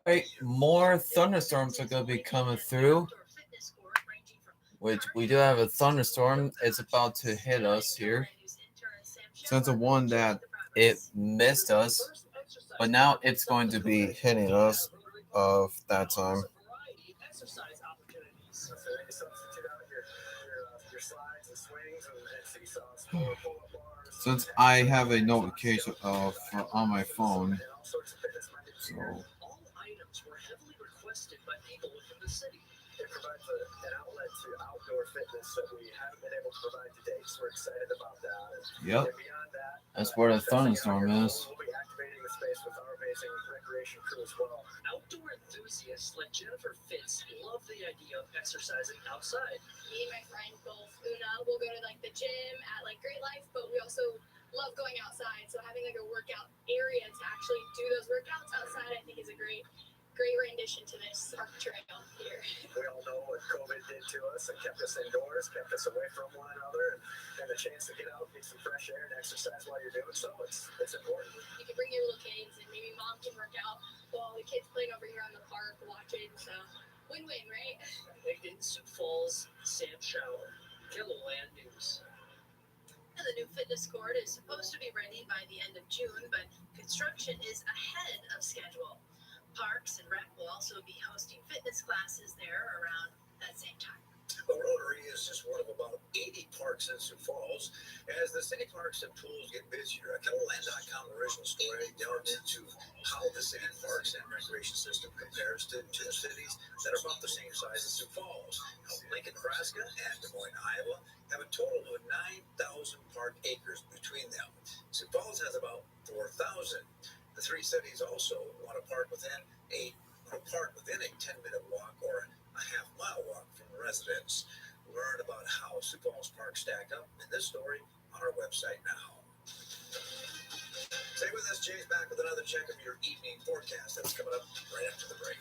Right, more thunderstorms are going to be coming through, which we do have a thunderstorm. It's about to hit us here. So it's a one that it missed us, but now it's going to be hitting us of that time. Since I have a notification of on my phone, so yep, that's where the thunderstorm is. Outdoor enthusiasts like Jennifer Fitz love the idea of exercising outside. Me and my friend both, Una, will go to like the gym at like Great Life, but we also love going outside. So having like a workout area to actually do those workouts outside, I think is a great rendition to this Arc Trail here. We all know what COVID did to us. It kept us indoors, kept us away from one another, and the chance to get out, get some fresh air, and exercise while you're doing so, it's important. You can bring your little kids, and maybe mom can work out while the kids playing over here on the park watching. So win-win, right? In Sioux Falls, Sam Shower, KELOLAND News. And the new fitness court is supposed to be ready by the end of June, but construction is ahead of schedule. Parks and Rec will also be hosting fitness classes there around that same time. The Rotary is just one of about 80 parks in Sioux Falls. As the city parks and pools get busier, a KELOLAND.com original story delves into how the city parks and recreation system compares to two cities that are about the same size as Sioux Falls. Lincoln, Nebraska, and Des Moines, Iowa have a total of 9,000 park acres between them. Sioux Falls has about 4,000. The three cities also want a park within a 10-minute walk or a half-mile walk from residents. Learn about how Sioux Falls parks stack up in this story on our website now. Stay with us. Jay's back with another check of your evening forecast. That's coming up right after the break.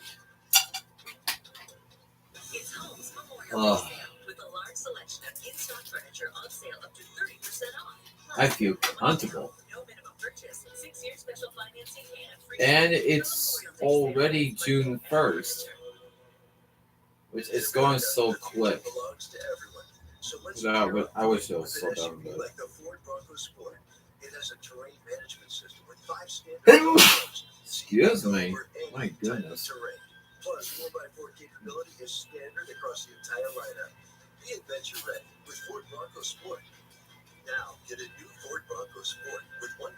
It's Home's Memorial Day sale with a large selection of in-stock furniture on sale up to 30% off. I feel comfortable. No minimum purchase, 6-year special financing, and free. And it's already June 1st, which is going so quick. I wish it was slow down, but Like the Ford Bronco Sport, it has a terrain management system with 5 standard excuse me, my goodness. terrain. Plus, 4x4 capability is standard across the entire lineup. Be adventure ready with Ford Bronco Sport. Now, get a new Ford Bronco Sport with 1.9%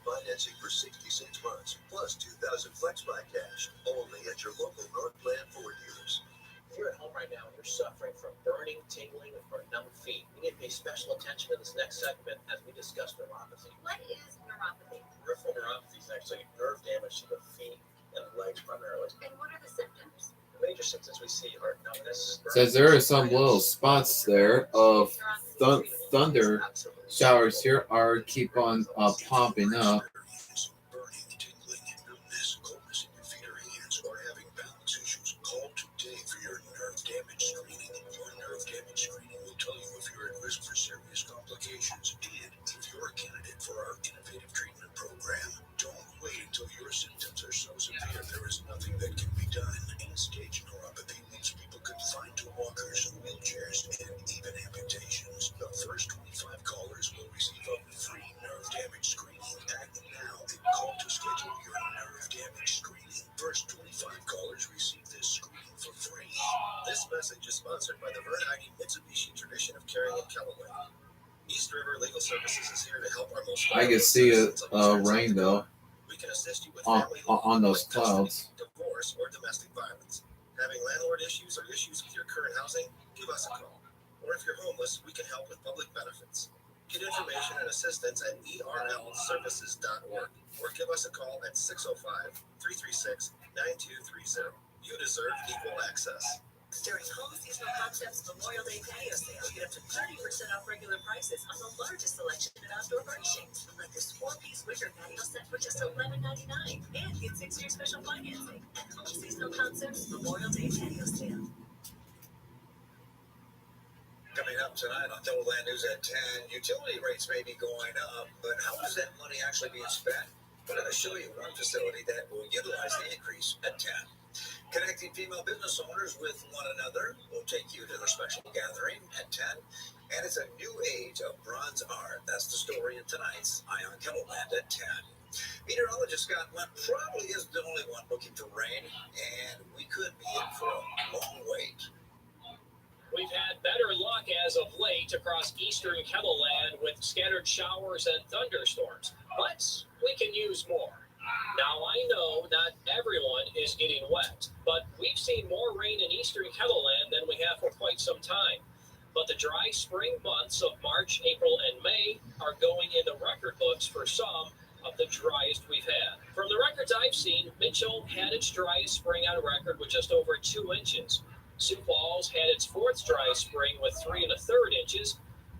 financing for 66 months, plus 2,000 flex buy cash, only at your local Northland Ford dealers. If you're at home right now and you're suffering from burning, tingling, or numb feet, we need to pay special attention to this next segment as we discuss neuropathy. What is neuropathy? Peripheral neuropathy is actually nerve damage to the feet and legs primarily. And what are the symptoms? The major symptoms we see are numbness. Says there are some little spots there of thunder showers here are keep on popping up. Burning, tingling, numbness, coldness in your feet or hands, or having balance issues. Call today for your nerve damage screening. Your nerve damage screening will tell you if you're at risk for serious complications and if you're a candidate for our innovative treatment program. Don't wait until your symptoms are so severe there is nothing that can be done. End-stage neuropathy leaves people confined to walkers, wheelchairs, and even amputations. The first 25 callers will receive a free nerve damage screening. Act now and call to schedule your nerve damage screening. First 25 callers receive this screening for free. This message is sponsored by the Vernaghi Mitsubishi tradition of caring at KELOLAND. East River Legal Services is here to help our most. I can see a rainbow We can assist you with on those clouds. divorce, or domestic violence. Having landlord issues or issues with your current housing? Give us a call. Or if you're homeless, we can help with public benefits. Get information and assistance at erlservices.org or give us a call at 605-336-9230. You deserve equal access. During Home Seasonal Concepts Memorial Day patio sale, get up to 30% off regular prices on the largest selection of outdoor furnishings, like this 4-piece wicker patio set for just $11.99, and get 6-year special financing at Home Seasonal Concepts Memorial Day patio sale. Coming up tonight on Total Land News at 10. Utility rates may be going up, but how is that money actually being spent? We're going to show you one facility that will utilize the increase at 10. Connecting female business owners with one another. We'll take you to their special gathering at 10. And it's a new age of bronze art. That's the story in tonight's Eye on Kettleland at 10. Meteorologist Scott Went probably isn't the only one looking for rain, and we could be in for a long wait. We've had better luck as of late across eastern Kettleland with scattered showers and thunderstorms, but we can use more. Now, I know not everyone is getting wet, but we've seen more rain in eastern Kettleland than we have for quite some time. But the dry spring months of March, April, and May are going in the record books for some of the driest we've had. From the records I've seen, Mitchell had its driest spring on record with just over 2 inches. Sioux Falls had its 4th driest spring with 3 1/3 inches.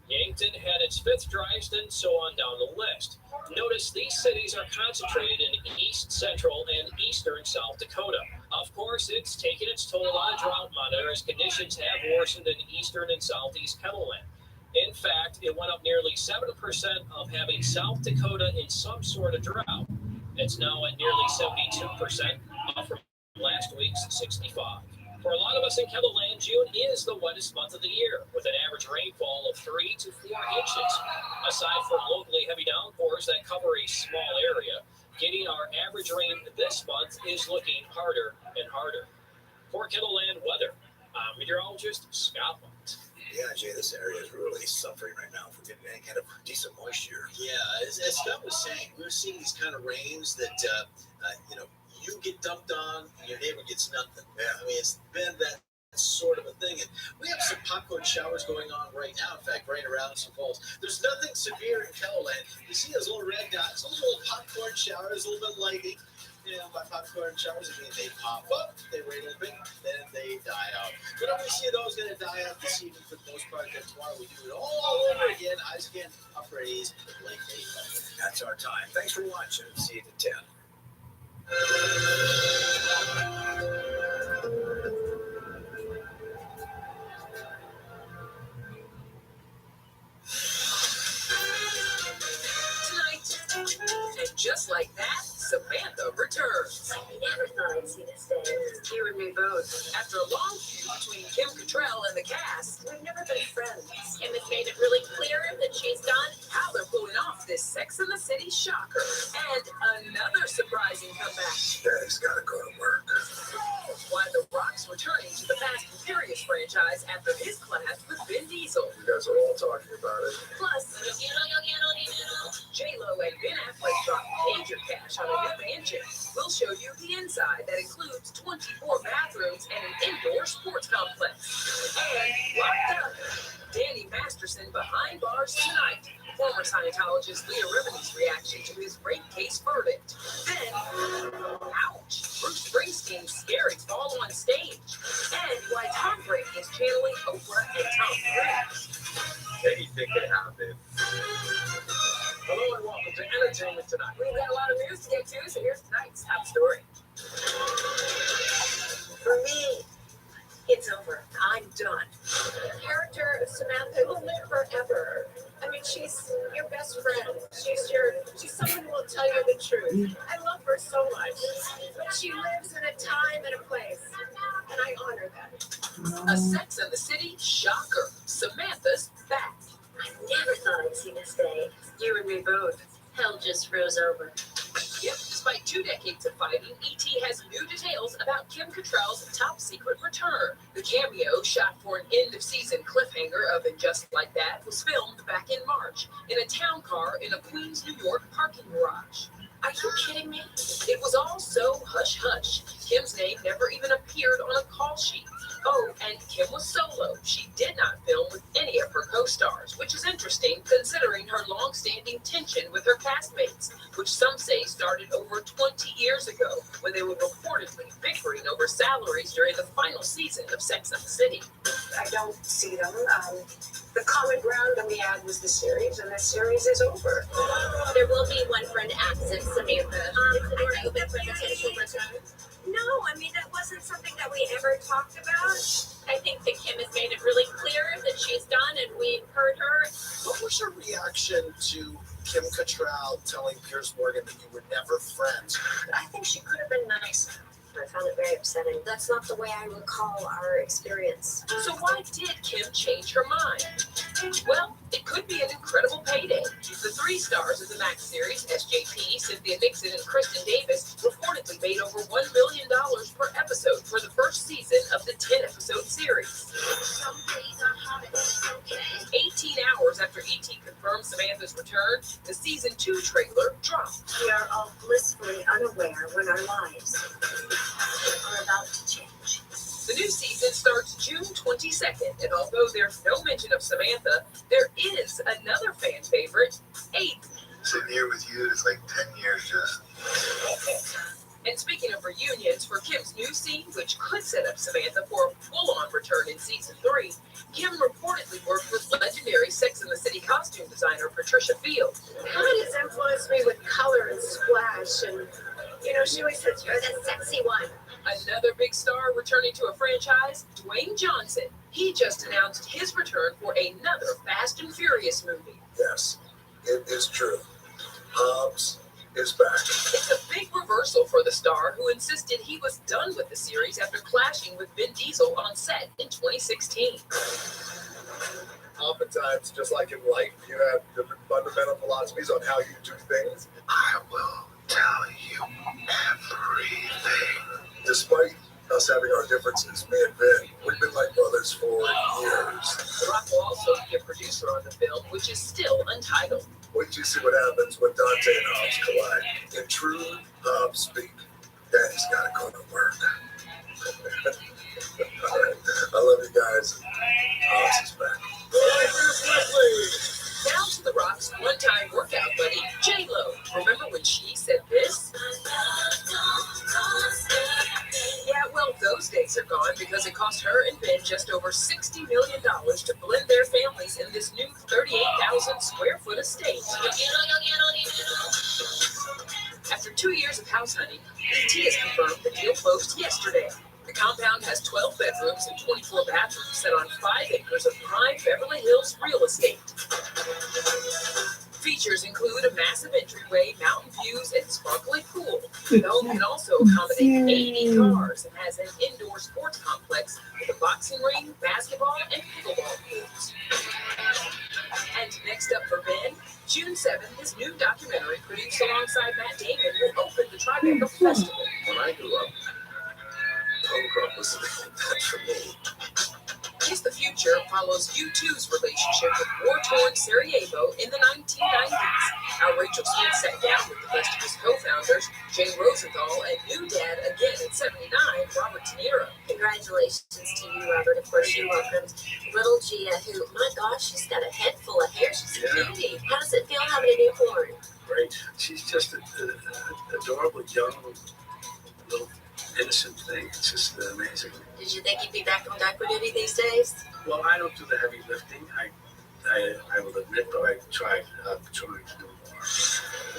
Yankton had its 5th driest, and so on down the list. Notice these cities are concentrated in east, central, and eastern South Dakota. Of course, it's taken its toll on a drought monitor as conditions have worsened in eastern and southeast Kettleland. In fact, it went up nearly 7% of having South Dakota in some sort of drought. It's now at nearly 72%, up from last week's 65%. For a lot of us in Kettleland, June is the wettest month of the year, with an average rainfall of 3 to 4 inches. Aside from locally heavy downpours that cover a small area, getting our average rain this month is looking harder and harder. For Kettleland weather, I'm meteorologist Scott Went. Yeah, Jay, this area is really suffering right now for getting any kind of decent moisture. Yeah, as Scott was saying, we're seeing these kind of rains that, you get dumped on and your neighbor gets nothing. Yeah. I mean, it's been that sort of a thing. And we have some popcorn showers going on right now, in fact, right around Sioux Falls. There's nothing severe in Kettleland. You see those little red dots, those little popcorn showers, a little bit lightning. By popcorn showers, I mean they pop up, they rain a little bit, then they die out. But if we see those going to die out this evening for the most part, then tomorrow we do it all over again. Eyes again, upper 80s, late 80s. That's our time. Thanks for watching. See you at 10. And just like that, Samantha returns. I never thought I'd see this day. You and me both. After a long feud between Kim Cattrall and the cast, We've never been friends. Kim has made it really clear that she's done. how they're pulling off this Sex and the City shocker. And another surprising comeback. Daddy's got to go to work. Why The Rock's returning to the Fast and Furious franchise after his clash with Vin Diesel. You guys are all talking about it. Plus, J-Lo and Ben Affleck dropped major cash on a new mansion. We'll show you the inside that includes 24 bathrooms and an indoor sports complex. And locked up, Danny Masterson behind bars tonight. Former Scientologist Leah Remini's reaction to his rape case verdict. Then, ouch, Bruce Springsteen's scary fall on stage. And why Tom Brady is channeling Oprah and Tom Cruise. Anything can happen. Hello and welcome to Entertainment Tonight. We've got a lot of news to get to, so here's tonight's top story. For me, it's over. I'm done. The character of Samantha will live forever. I mean, she's your best friend. She's someone who will tell you the truth. I love her so much. But she lives in a time and a place, and I honor that. A Sex and the City shocker. Samantha's back. I never thought I'd see this day. You and me both. Hell just froze over. Yep, despite 2 decades of fighting, E.T. has new details about Kim Cattrall's top secret return. The cameo, shot for an end-of-season cliffhanger of And Just Like That, was filmed back in March in a town car in a Queens, New York parking garage. Are you kidding me? It was all so hush-hush. Kim's name never even appeared on a call sheet. Oh, and Kim was solo. She did not film with any of her co-stars, which is interesting considering her long-standing tension with her castmates, which some say started over 20 years ago when they were reportedly bickering over salaries during the final season of Sex and the City. I don't see them. The common ground that we had was the series, and the series is over. There will be one friend absent, Samantha. Are you open for potential return? No, I mean, that wasn't something that we ever talked about. I think that Kim has made it really clear that she's done, and we Kim Cattrall telling Piers Morgan that you were never friends. I think she could have been nicer. I found it very upsetting. That's not the way I recall our experience. So why did Kim change her mind? Well, it could be an incredible payday. The 3 stars of the Max series, SJP, Cynthia Nixon, and Kristen Davis, reportedly made over $1 million per episode for the first season of the 10-episode series. Some days are hot, it's okay. 18 hours after ET confirmed Samantha's return, the season 2 trailer dropped. We are all blissfully unaware when our lives are about to change. The new season starts June 22nd, and although there's no mention of Samantha, there is another fan favorite, Aiden. Sitting here with you, it's like 10 years just. And speaking of reunions, for Kim's new scene, which could set up Samantha for a full-on return in season 3, Kim reportedly worked with legendary Sex and the City costume designer Patricia Field. Connie's influenced me with color and splash, and she always says you're the sexy one. Another big star returning to a franchise, Dwayne Johnson. He just announced his return for another Fast and Furious movie. Yes, it is true. Hobbs is back. It's a big reversal for the star, who insisted he was done with the series after clashing with Vin Diesel on set in 2016. Oftentimes, just like in life, you have different fundamental philosophies on how you do things. I will tell you everything. Despite us having our differences, me and Vin, we've been like brothers for years. The Rock will also be a producer on the film, which is still untitled. Wait till you see what happens when Dante and Hobbs collide. In true Hobbs speak, Daddy's gotta go to work. All right, I love you guys. Hobbs is back. Down to The Rock's one-time workout buddy, J-Lo. Remember when she said this? Yeah, well, those days are gone because it cost her and Ben just over $60 million to blend their families in this new 38,000 square foot estate. After 2 years of house hunting, ET has confirmed the deal closed yesterday. The compound has 12 bedrooms and 24 bathrooms set on 5 acres of prime Beverly Hills real estate. Features include a massive entryway, mountain views, and sparkling pool. The home can also accommodate 80 cars and has an indoor sports complex with a boxing ring, basketball, and pickleball courts. And next up for Ben, June 7th, his new documentary, produced alongside Matt Damon, will open the Tribeca Festival. When I grew up, punk rock was that for me. Kiss the Future follows U2's relationship with war-torn Sarajevo in the 1990s. Our Rachel Smith sat down with the festival's co-founders, Jay Rosenthal, and new dad again at 79, Robert De Niro. Congratulations to you, Robert. Of course, you welcomed little Gia, who, my gosh, she's got a head full of hair. She's a beauty. How does it feel having a newborn? Great. She's just an adorable, young, little innocent thing. It's just amazing. Did you think you'd be back on diaper duty these days? Well, I don't do the heavy lifting. I will admit, but I tried to do more.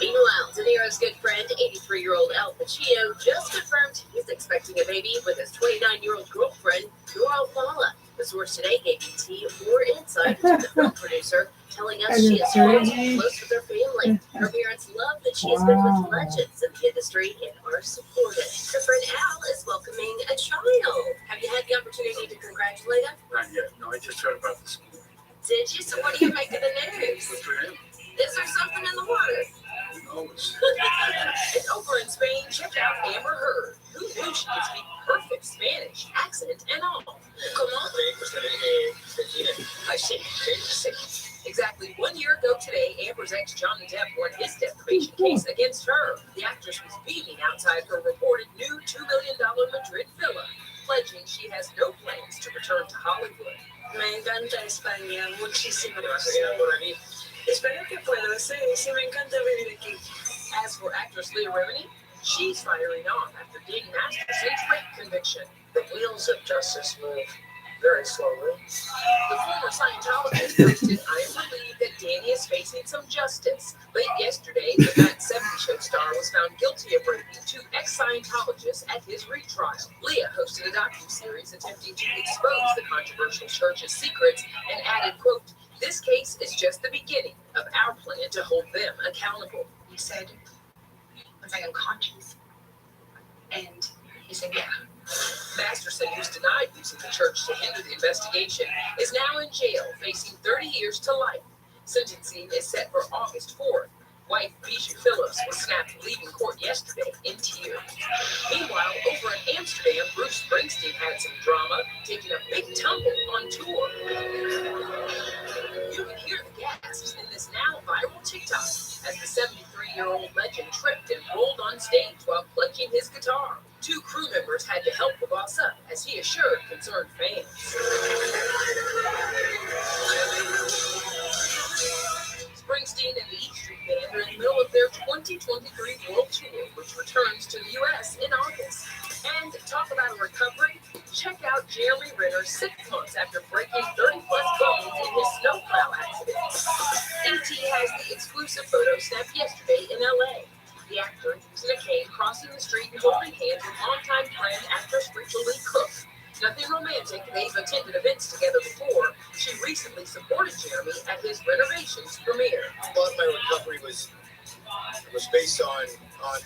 Meanwhile, De Niro's good friend, 83-year-old Al Pacino, just confirmed he's expecting a baby with his 29-year-old girlfriend, Dora Fala. The source today gave ET more insight into the film producer, telling us she is very close with her family. Her parents love that she has been with legends in the industry and are supportive. Her friend Al is welcoming a child. Have you had the opportunity to congratulate him? Not yet. No, I just heard about this morning. Did you? So what do you make of the news? Good for him. Is there something in the water? Who knows? And over in Spain, check out Amber Heard. Who knew she could speak perfect Spanish, accent and all? Exactly 1 year ago today, Amber's ex Johnny Depp won his defamation case against her. The actress was beaming outside her reported new $2 million Madrid villa, pledging she has no plans to return to Hollywood. Me encanta España, muchísimo. Espero que pueda ser, sí me encanta vivir aquí. As for actress Leah Remini, she's firing off after Dean Masterson's rape conviction. The wheels of justice move very slowly. The former Scientologist posted, I am relieved that Danny is facing some justice. Late yesterday, the Matt 70 Show star was found guilty of raping 2 ex-Scientologists at his retrial. Leah hosted a docuseries attempting to expose the controversial church's secrets and added, quote, this case is just the beginning of our plan to hold them said, was I unconscious? And he said, yeah. Masterson, who's denied using the church to hinder the investigation, is now in jail facing 30 years to life. Sentencing is set for August 4th. Wife Bijou Phillips was snapped leaving court yesterday in tears. Meanwhile, over in Amsterdam, Bruce Springsteen had some drama, taking a big tumble on tour. You can hear the gasps in this now viral TikTok as the 73-year-old legend tripped and rolled on stage while clutching his guitar. Two crew members had to help the boss up, as he assured concerned fans. Springsteen and the E Street Band are in the middle of their 2023 World Tour, which returns to the U.S. in August. And talk about a recovery, check out Jeremy Renner 6 months after breaking 30-plus bones in his snowplow accident. ET has the exclusive photo snapped yesterday in L.A. The actor, using a cane, crossing the street and holding hands with longtime friend actress Rachel Lee Cook. Nothing romantic, they've attended events together before. She recently supported Jeremy at his Renovations premiere. Well, my recovery was based on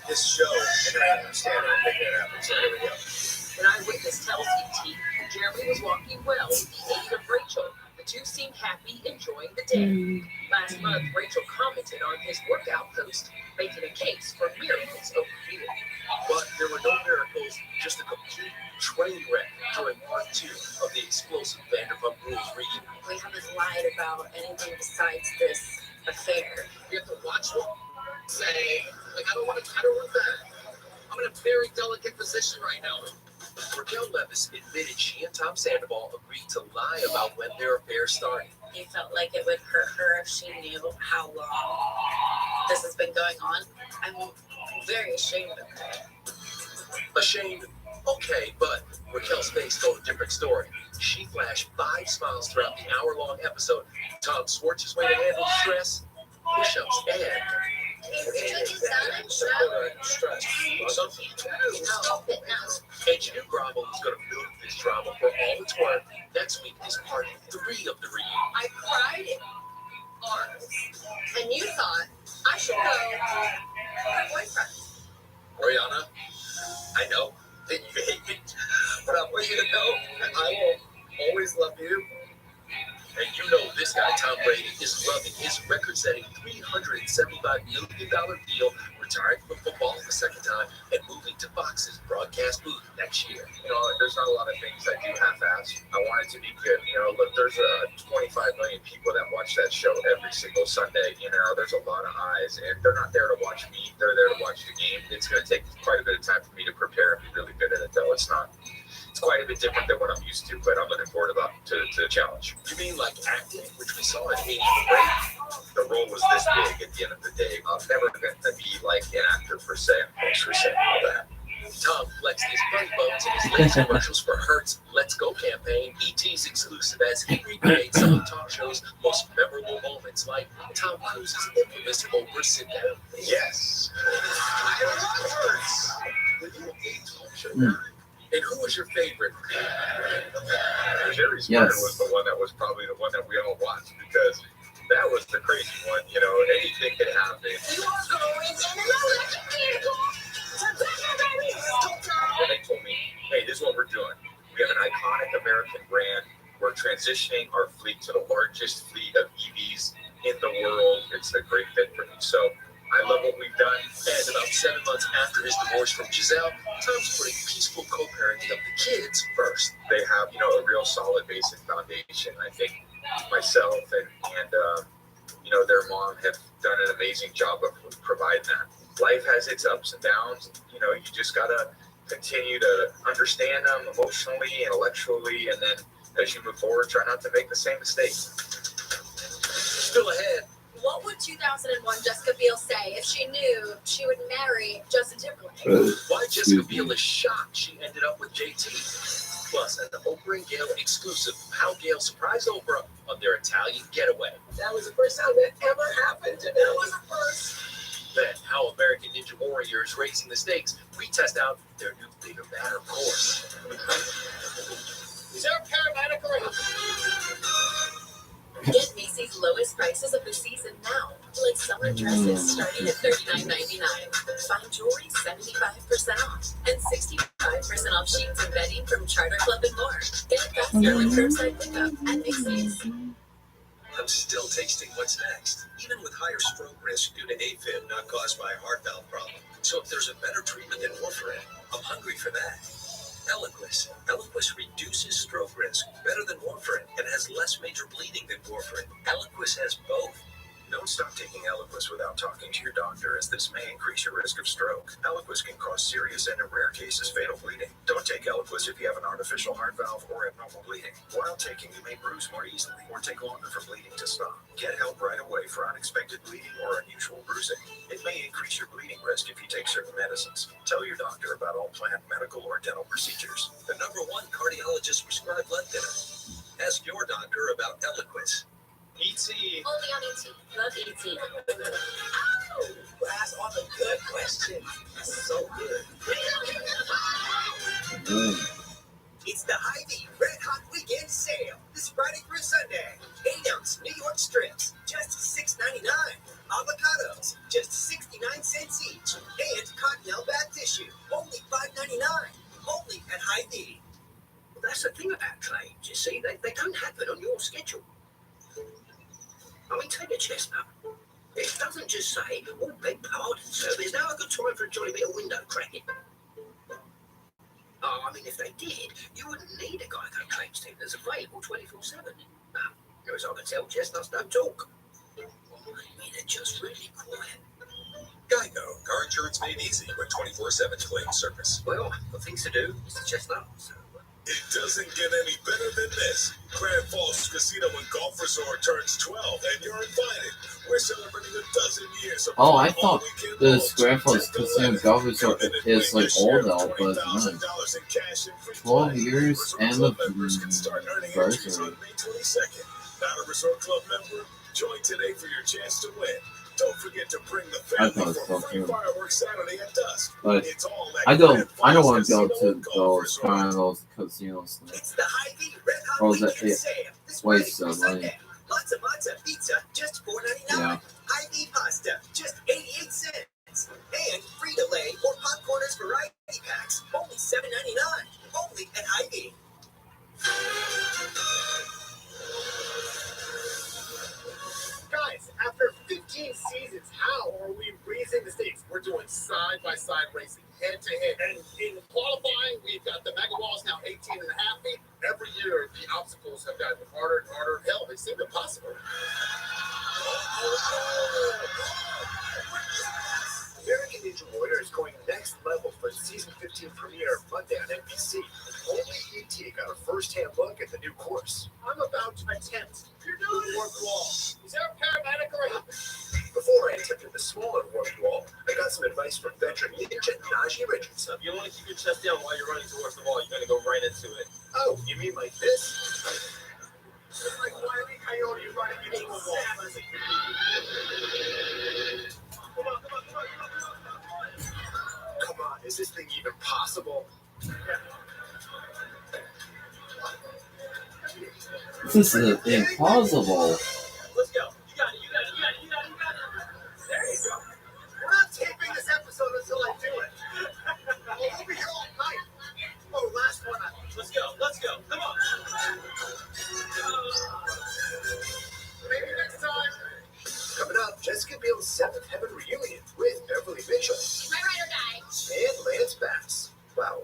this show, and I understand it, making it happen. So here we go. An eyewitness tells ET Jeremy was walking well with the aid of Rachel. The two seemed happy, enjoying the day. Last month, Rachel commented on his workout post, making a case for miracles over here. But there were no miracles, just a complete train wreck during part 2 of the explosive Vanderpump Rules reunion. We haven't lied about anything besides this affair. You have to watch them say, like, I don't want that. I'm in a very delicate position right now. Raquel Levis admitted she and Tom Sandoval agreed to lie about when their affair started. He felt like it would hurt her if she knew how long this has been going on. I'm very ashamed of her. Ashamed? Okay, but Raquel's face told a different story. She flashed 5 smiles throughout the hour-long episode. Tom Schwartz's way to handle stress, push-ups, and Engineer Grovel is going to milk this drama for all it's worth. Next week is part 3 of the reunion. I cried in arms, and you thought I should go to my boyfriend. Rihanna, I know that you hate me, but I want you to know I will always love you. And you know this guy, Tom Brady, is loving his record-setting $375 million deal, retiring from football for the second time, and moving to Fox's broadcast booth next year. You know, there's not a lot of things I do half-ass. I want it to be good. You know, look, there's 25 million people that watch that show every single Sunday. You know, there's a lot of eyes, and they're not there to watch me. They're there to watch the game. It's going to take quite a bit of time for me to prepare and be really good at it, though. It's quite a bit different than what I'm used to, but I'm looking forward to the challenge. You mean like acting, which we saw in 83? The role was this big at the end of the day. I'm never going to be like an actor per se. Thanks for saying all that. Tom flexed his funny bones in his laser commercials for Hertz Let's Go campaign. ET's exclusive as he recreates some of the talk show's most memorable moments, like Tom Cruise's infamous Oprah sit-down. Yes. I love Hertz. Were you a talk show guy? And who was your favorite? Jerry Springer was the one that was probably the one that we all watched because that was the crazy one. You know, anything could happen. You are going in an electric vehicle. And they told me, hey, this is what we're doing. We have an iconic American brand. We're transitioning our fleet to the largest fleet of EVs in the world. It's a great fit for me. So I love what we've done. And about 7 months after his divorce from Giselle, Tom's putting peaceful co-parenting of the kids first. They have, you know, a real solid basic foundation. I think myself and you know, their mom have done an amazing job of providing that. Life has its ups and downs. You know, you just got to continue to understand them emotionally, intellectually, and then as you move forward, try not to make the same mistake. Still ahead. What would 2001 Jessica Biel say if she knew she would marry Justin Timberlake? Why Jessica Biel is shocked she ended up with JT. Plus, an Oprah and Gail exclusive, how Gail surprised Oprah on their Italian getaway. That was the first time that ever happened to me. That was the first. Then, how American Ninja Warriors raising the stakes. We test out their new bigger, badder course. Is there a paramedic around? Get Macy's lowest prices of the season now. Like summer dresses starting at $39.99. Find jewelry 75% off. And 65% off sheets and bedding from Charter Club and more. Get it faster with curbside pickup at Macy's. I'm still tasting what's next, even with higher stroke risk due to AFib not caused by a heart valve problem. So if there's a better treatment than warfarin, I'm hungry for that. Eliquis. Eliquis reduces stroke risk better than warfarin and has less major bleeding than warfarin. Eliquis has both. Don't stop taking Eliquis without talking to your doctor, as this may increase your risk of stroke. Eliquis can cause serious and, in rare cases, fatal bleeding. Don't take Eliquis if you have an artificial heart valve or abnormal bleeding. While taking, you may bruise more easily or take longer for bleeding to stop. Get help right away for unexpected bleeding or unusual bruising. It may increase your bleeding risk if you take certain medicines. Tell your doctor about all planned medical or dental procedures. The #1 cardiologist prescribed blood thinner. Ask your doctor about Eliquis. E.T. Only on ET. Love ET. Oh, last on the good question. So good. It's the Hy-Vee Red Hot Weekend Sale. This Friday through Sunday. 8-ounce New York strips, just $6.99. Avocados, just 69 cents each. And Cottonelle bath tissue, only $5.99. Only at Hy-Vee. Well, that's the thing about claims, you see. They don't happen on your schedule. I mean, take a chestnut. It doesn't just say, oh, beg pardon, sir, there's now a good time for a jolly bit of window cracking. Oh, I mean, if they did, you wouldn't need a Geico claims team that's available 24/7. As I can tell, chestnuts don't talk. I mean, they're just really quiet. Geico. Car insurance made easy with 24/7 claim service. Well, I've got things to do, Mr. Chestnut, so... It doesn't get any better than this. Grand Falls Casino and Golf Resort turns 12, and you're invited. We're celebrating a dozen years of Oh, I thought this Grand Falls Casino Golf Resort is like old now, but no. 12 years and the anniversary. Not a Resort Club member? Join today for your chance to win. Don't forget to bring the I family thought for so free too. fireworks Saturday at dusk. But It's all at I don't Grand want to go Falls to Casino and Golf those Resort. kind of those casinos. It's the Hy-Vee Red Hot Or is that Weekend it? Sale. This Waste Friday of through money. Sunday. Lots of matzo pizza, just $4.99. Yeah. Hy-Vee pasta, just 88 cents. And Frito-Lay or Popcorners variety packs, only $7.99. Only at Hy-Vee. Guys, after 15 seasons, how are we raising the stakes? We're doing side-by-side racing, head-to-head. And in qualifying, we've got the mega walls now 18 and a half feet. Every year, the obstacles have gotten harder and harder. Hell, they seem impossible. American Ninja Warrior is going next level for the season 15 premiere Monday on NBC. Only ET got a first-hand look at the new course. I'm about to attempt the warped wall. Is there a paramedic around? Before I attempted the smaller warped wall, I got some advice from veteran ninja Najee Richardson. You want to keep your chest down while you're running towards the wall. You're going to go right into it. Oh, you mean like this? It's like Wile E. Coyote running into a wall. Come on, is this thing even possible? This is impossible. Let's go. You got it. You got it. You got it. You got it. You got it. There you go. We're not taping this episode until I do it. We'll be here all night. Oh, last one. Let's go. Let's go. Come on. Maybe next time. Coming up, Jessica Biel's 7th Heaven reunion with Beverly Mitchell My ride or die. and Lance Bass. Wow.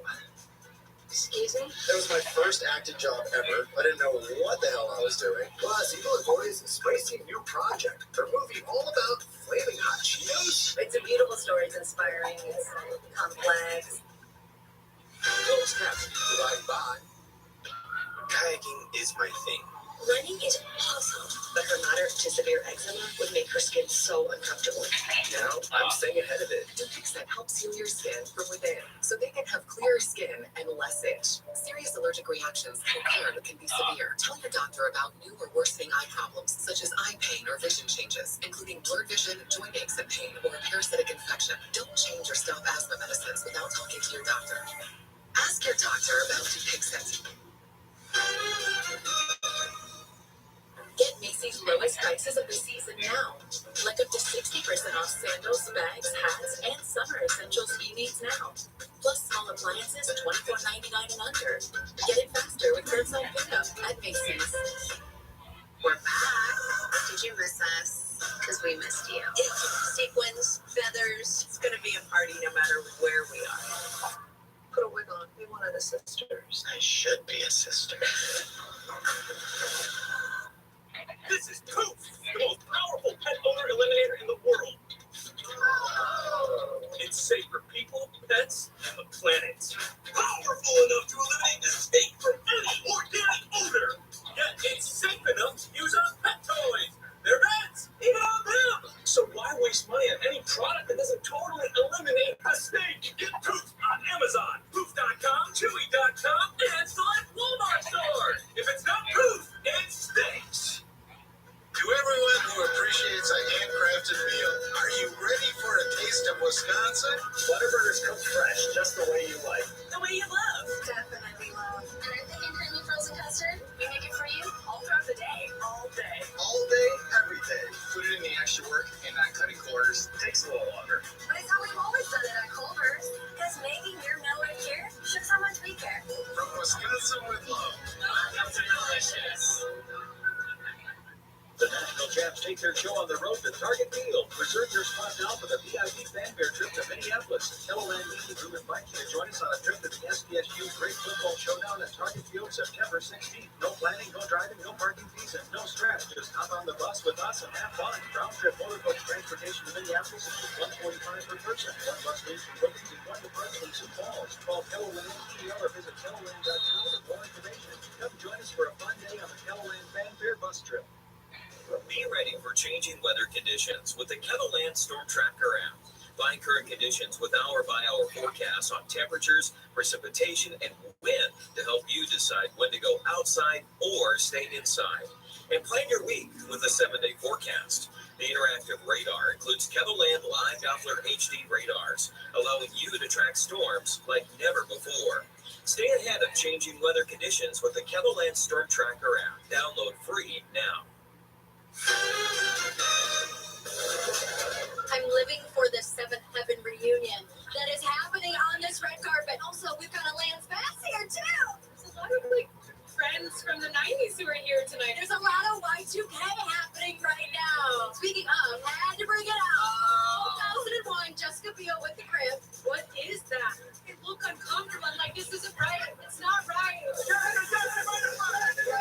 Excuse me? That was my first acting job ever. I didn't know what the hell I was doing. Plus, Eagle and Boys' spicy new project. Their movie all about flaming hot Cheetos. It's a beautiful story. It's inspiring. It's complex. Closed caption provided by. Kayaking is my thing. Running is awesome, but her moderate to severe eczema would make her skin so uncomfortable. Now, I'm staying ahead of it. Dupixent helps heal your skin from within, so they can have clearer skin and less itch. Serious allergic reactions can occur but can be severe. Tell your doctor about new or worsening eye problems, such as eye pain or vision changes, including blurred vision, joint aches and pain, or a parasitic infection. Don't change or stop asthma medicines without talking to your doctor. Ask your doctor about Dupixent. Get Macy's 20% off sandals, bags, hats, and summer essentials he needs now. Plus small appliances, $24.99 and under. Get it faster with curbside pickup at Macy's. We're back. Did you miss us? Because we missed you. Sequins, feathers. It's going to be a party no matter where we are. Put a wig on. Be one of the sisters. I should be a sister. This is Poof, the most powerful pet odor eliminator in the world. It's safe for people, pets, and the planet. Powerful enough to eliminate the stink from any organic odor. Yet it's safe enough to use on pet toys, their beds, even on them. So why waste money on any product that doesn't totally eliminate the stink? Get Poof on Amazon, Poof.com, Chewy.com, and select Walmart stores. If it's not Poof, it stinks. To everyone who appreciates a handcrafted meal, are you ready for a taste of Wisconsin? Butterburgers cooked fresh, just the way you like. The way you love. Definitely love. And I'm thinking creamy frozen custard. We make it for you. All throughout the day. All day. All day, every day. Put it in the extra work and not cutting corners. Takes a little longer. But it's how we've always done it at Culver's. Because maybe your nowhere here shows how much we care. From Wisconsin with love. That's delicious. The national champs take their show on the road to Target Field. Reserve your spot now for the VIP fanfare trip to Minneapolis. Kelloland Media Group invites you to join us on a trip to the SPSU Great Football Showdown at Target Field September 16th. No planning, no driving, no parking fees, and no stress. Just hop on the bus with us and have fun. Round trip motor coach transportation to Minneapolis is $145 per person. One bus leaves from Brookings and one departs from Sioux Falls. Call Kelloland EDR or visit kelloland.com for more information. Come join us for a fun day on the Kelloland Fanfare bus trip. Be ready for changing weather conditions with the Kettleland Storm Tracker app. Find current conditions with hour-by-hour forecasts on temperatures, precipitation, and wind to help you decide when to go outside or stay inside. And plan your week with a 7-day forecast. The interactive radar includes Kettleland Live Doppler HD radars, allowing you to track storms like never before. Stay ahead of changing weather conditions with the Kettleland Storm Tracker app. Download free now. I'm living for the Seventh Heaven reunion that is happening on this red carpet. Also, we've got a Lance Bass here too. There's a lot of friends from the 90s who are here tonight. There's a lot of Y2K happening right now. Speaking of, had to bring it out. 2001, Jessica Biel with the crib. What is that? It look uncomfortable. I'm like, this isn't right. It's not right.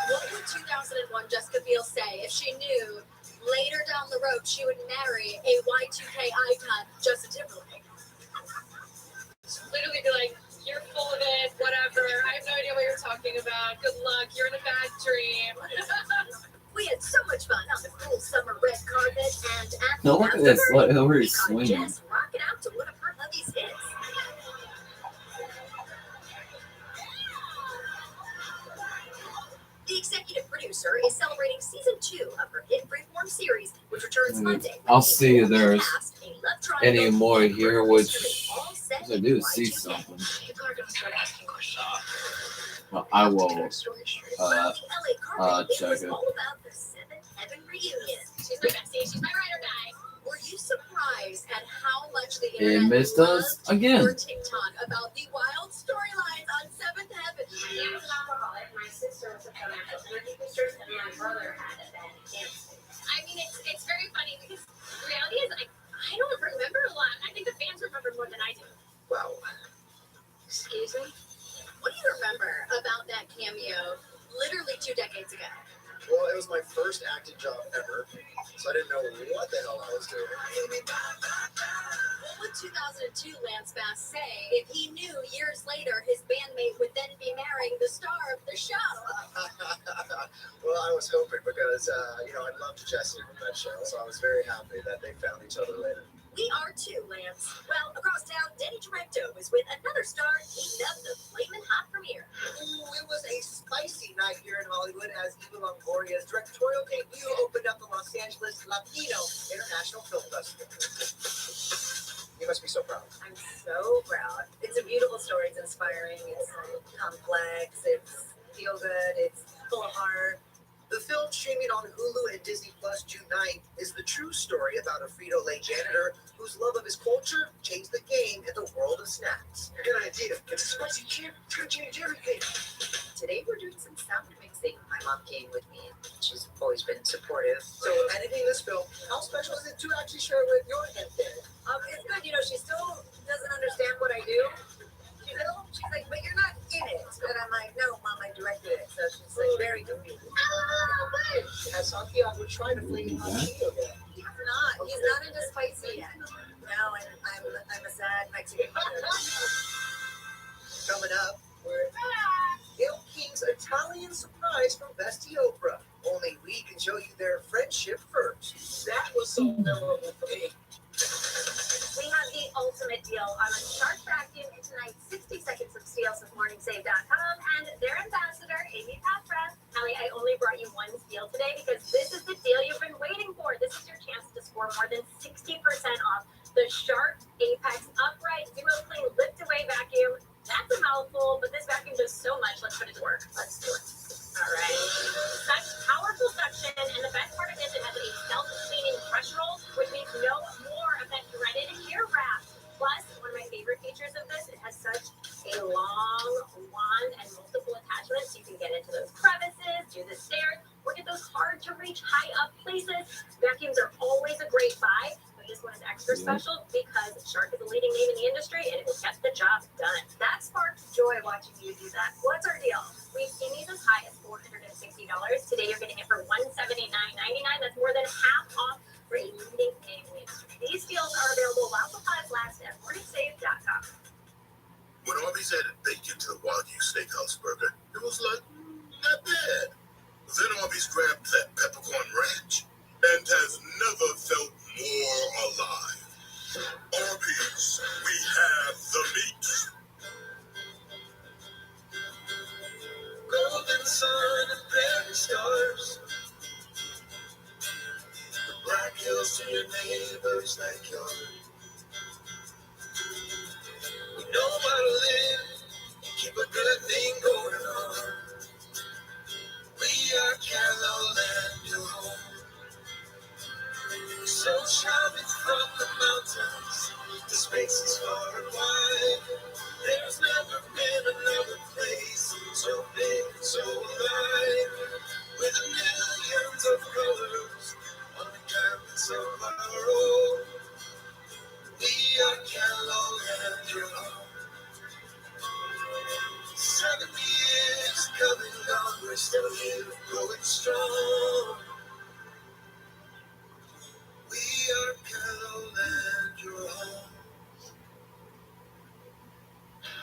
What would 2001 Jessica Biel say if she knew later down the road she would marry a Y2K icon, Justin Timberlake? Literally be like, you're full of it, whatever. I have no idea what you're talking about. Good luck. You're in a bad dream. We had so much fun on the cool summer red carpet and at No, look at this. Look at where we he's caught swinging. Jess rocking out to one of her hubby's hits. The executive producer is celebrating season 2 of her hit Freeform series, which returns Monday. I'll see if there's Cast a love triangle any more and here, murder which mystery, all set I in do see Y2K. something. People are going to start asking questions. Well, I will Well, the LA carpet, it check was it. all about the Seventh Heaven reunion. She's my bestie. She's my ride or die. Were you surprised at how much the It internet missed us loved again. your TikTok about the wild storylines on Seventh Heaven? My dad was an alcoholic, my sister was a feminist, my boosters, and my brother had a bad cancer. I mean, it's very funny because the reality is I don't remember a lot. I think the fans remember more than I do. Wow. Excuse me? What do you remember about that cameo literally 2 decades ago? Well, it was my first acting job ever, so I didn't know what the hell I was doing. What would 2002 Lance Bass say if he knew years later his bandmate would then be marrying the star of the show? Well, I was hoping because, I loved Jesse from that show, so I was very happy that they found each other later. We are too, Lance. Well, across town, Danny Toretto was with another star heating up the flaming hot premiere. Ooh, it was a spicy night here in Hollywood as Eva Longoria's directorial debut opened up the Los Angeles Latino International Film Festival. You must be so proud. I'm so proud. It's a beautiful story. It's inspiring. It's complex. It's feel good. It's full of heart. The film, streaming on Hulu and Disney Plus June 9th, is the true story about a Frito-Lay janitor whose love of his culture changed the game in the world of snacks. Good idea. It's a spicy chip. It's going to change everything. Today we're doing some sound mixing. My mom came with me. She's always been supportive. So, editing this film, how special is it to actually share it with your head there? It's good. You know, she still doesn't understand what I do. She's like, but you're not in it. And I'm like, no, Mom, I directed it. So she's like, very confused. Has Santiago tried to flaming hot Cheeto yet? He's not into spicy yet. No, and I'm a sad Mexican mother. Coming up, we're Gail King's Italian surprise from Bestie Oprah. Only we can show you their friendship first. That was so memorable for me. We have the ultimate deal on a Shark vacuum in tonight's 60 Seconds of Steals with MorningSave.com and their ambassador, Amy Paffra. Allie, I only brought you one steal today because this is the deal you've been waiting for. This is your chance to score more than 60% off the Shark Apex Upright Duo Clean Lift Away Vacuum. That's a mouthful, but this vacuum does so much. Let's put it to work. Let's do it. All right. Such powerful suction, and the best part of this, it has a self-cleaning brush roll, which means no more of that dreaded hair wrap. Plus, one of my favorite features of this, it has such a long wand and multiple attachments. You can get into those crevices, do the stairs, or get those hard-to-reach, high-up places. Vacuums are always a great buy. This one is extra special because Shark is a leading name in the industry and it will get the job done. That sparked joy watching you do that. What's our deal? We've seen these as high as $460. Today you're getting it for $179.99. That's more than half off for a leading name in the industry. These deals are available while supplies last at MorningSave.com. When Arby's added bacon to the Wagyu Steakhouse burger, it was like, not bad. Then Arby's grabbed that peppercorn ranch and has never felt more alive. Arby's, we have the meat. Golden sun and prairie stars. The Black Hills to your neighbor's backyard. We know how to live, keep a good thing going on. We are Callowland, your home. So shopping from the mountains, the spaces far and wide. There's never been another place so big and so alive. With millions of colors on the canvas of our own. We are Callowland, your home. 70 years coming on, we're still here, going strong. We are Callowland, your home.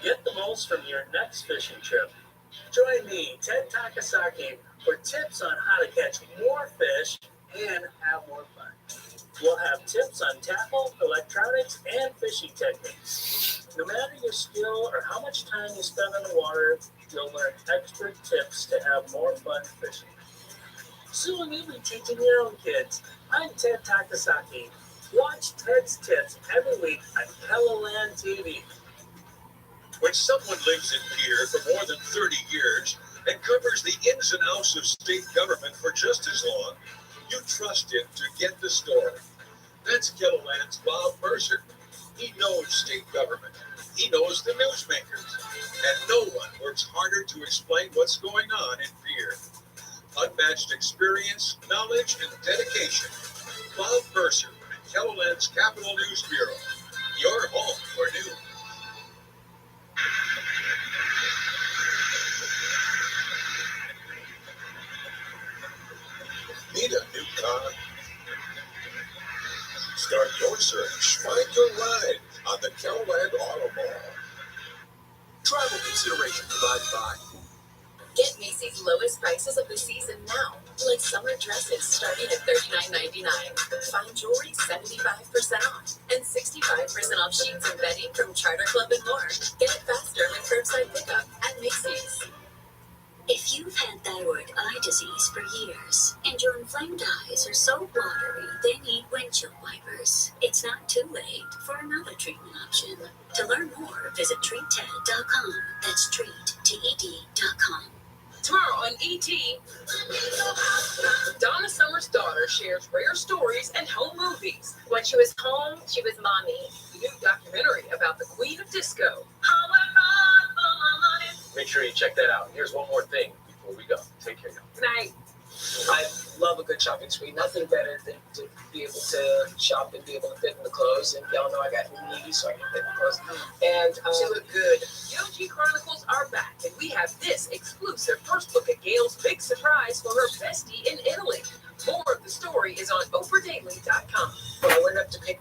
Get the most from your next fishing trip. Join me, Ted Takasaki, for tips on how to catch more fish and have more fun. We'll have tips on tackle, electronics, and fishing techniques. No matter your skill or how much time you spend on the water, you'll learn expert tips to have more fun fishing. Soon you'll be teaching your own kids. I'm Ted Takasaki. Watch Ted's Tips every week on Callowland TV. When someone lives in Pierre for more than 30 years and covers the ins and outs of state government for just as long, you trust him to get the story. That's Callowland's Bob Mercer. He knows state government. He knows the newsmakers. And no one works harder to explain what's going on in Pierre. Unmatched experience, knowledge, and dedication. Bob Mercer at Callowland's Capital News Bureau. Your home for news. Need a new car? Start your search. Find your ride on the Callowland Auto Mall. Travel consideration provided by Get Macy's lowest prices of the season now. Like summer dresses starting at $39.99. Find jewelry 75% off. And 65% off sheets and bedding from Charter Club and more. Get it faster with curbside pickup at Macy's. If you've had thyroid eye disease for years and your inflamed eyes are so watery they need windshield wipers, it's not too late for another treatment option. To learn more, visit treatted.com. That's treat.com. Tomorrow on ET, Donna Summer's daughter shares rare stories and home movies. When she was home, she was mommy. The new documentary about the Queen of Disco. Make sure you check that out. Here's one more thing before we go. Take care, y'all. Good night. I love a good shopping spree. Nothing better than to be able to shop and be able to fit in the clothes. And y'all know I got needy, so I can fit in the clothes. And She looked good. The OG Chronicles are back, and we have this exclusive first look at Gail's big surprise for her bestie in Italy. More of the story is on OprahDaily.com. when I went up to pick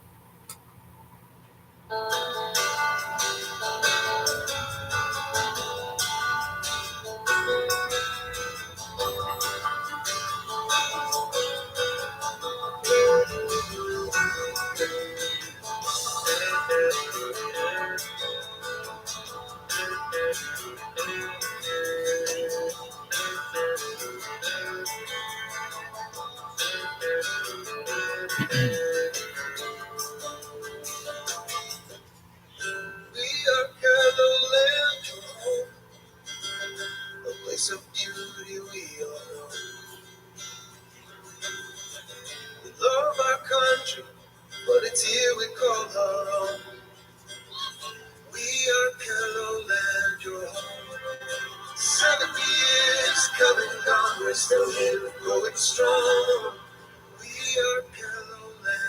We are Callowland, your home, a place of beauty we all know. We love our country, but it's here we call our own. We are Callowland, your home. 70 years come and gone, we're still here, going strong. We are Callowland.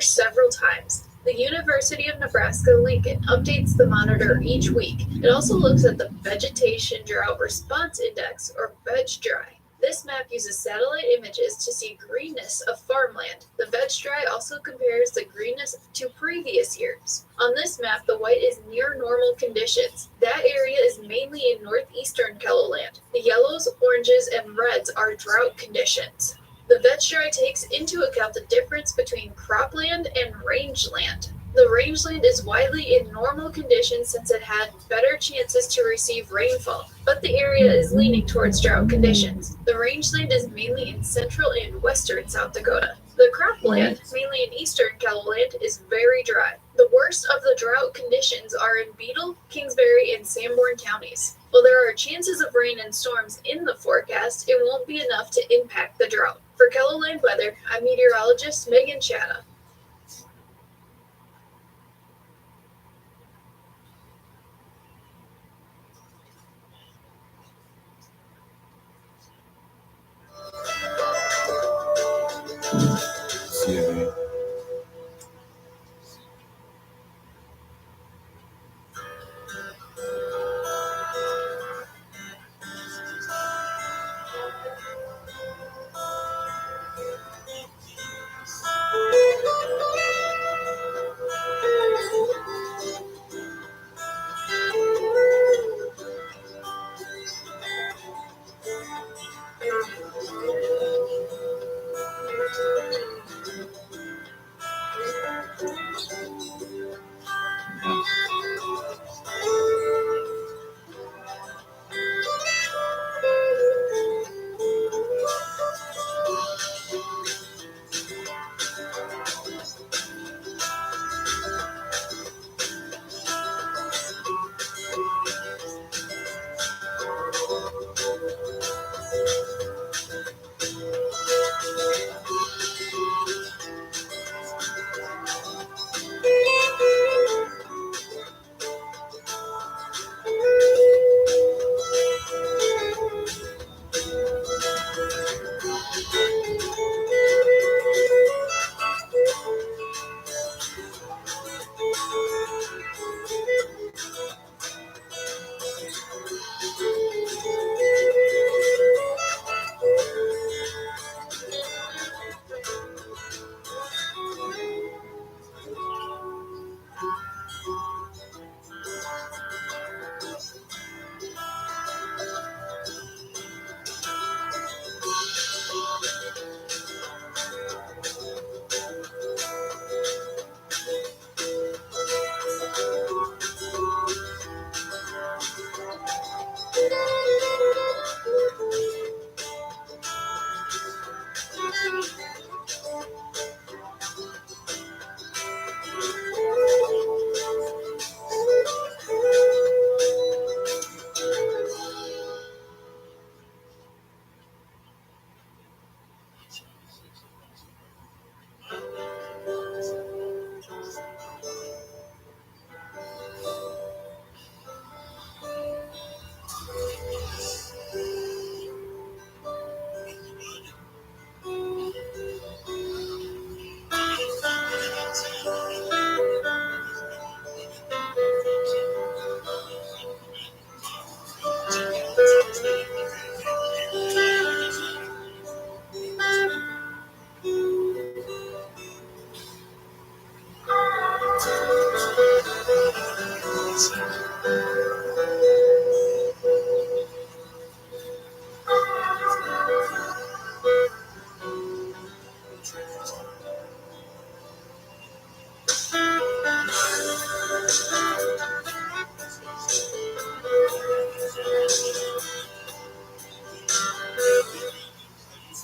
several times. The University of Nebraska-Lincoln updates the monitor each week. It also looks at the Vegetation Drought Response Index, or VegDry. This map uses satellite images to see greenness of farmland. The VegDry also compares the greenness to previous years. On this map, the white is near normal conditions. That area is mainly in northeastern KELOLAND. The yellows, oranges, and reds are drought conditions. The VegDry takes into account the difference between cropland and rangeland. The rangeland is widely in normal conditions since it had better chances to receive rainfall, but the area is leaning towards drought conditions. The rangeland is mainly in central and western South Dakota. The cropland, mainly in eastern KELOLAND, is very dry. The worst of the drought conditions are in Beetle, Kingsbury, and Sanborn counties. While there are chances of rain and storms in the forecast, it won't be enough to impact the drought. For KELOLAND weather, I'm meteorologist Megan Chatta.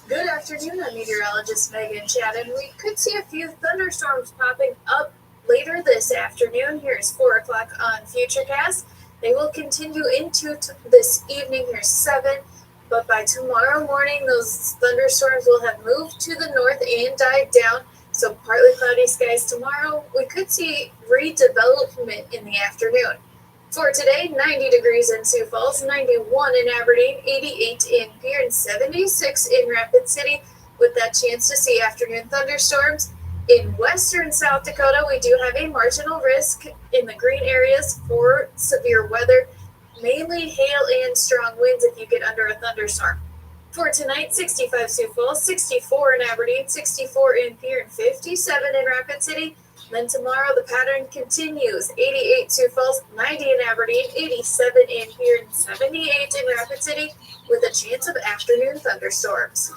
Good afternoon, I'm meteorologist Megan Chatta, and we could see a few thunderstorms popping up later this afternoon. Here's 4 o'clock on Futurecast. They will continue into this evening. Here's 7, but by tomorrow morning, those thunderstorms will have moved to the north and died down. So partly cloudy skies tomorrow. We could see redevelopment in the afternoon. For today, 90 degrees in Sioux Falls, 91 in Aberdeen, 88 in Pierre, and 76 in Rapid City, with that chance to see afternoon thunderstorms. In western South Dakota, we do have a marginal risk in the green areas for severe weather, mainly hail and strong winds if you get under a thunderstorm. For tonight, 65 Sioux Falls, 64 in Aberdeen, 64 in Pierre, and 57 in Rapid City. Then tomorrow, the pattern continues. 88 Sioux Falls, 90 in Aberdeen, 87 in Pierre, and 78 in Rapid City, with a chance of afternoon thunderstorms.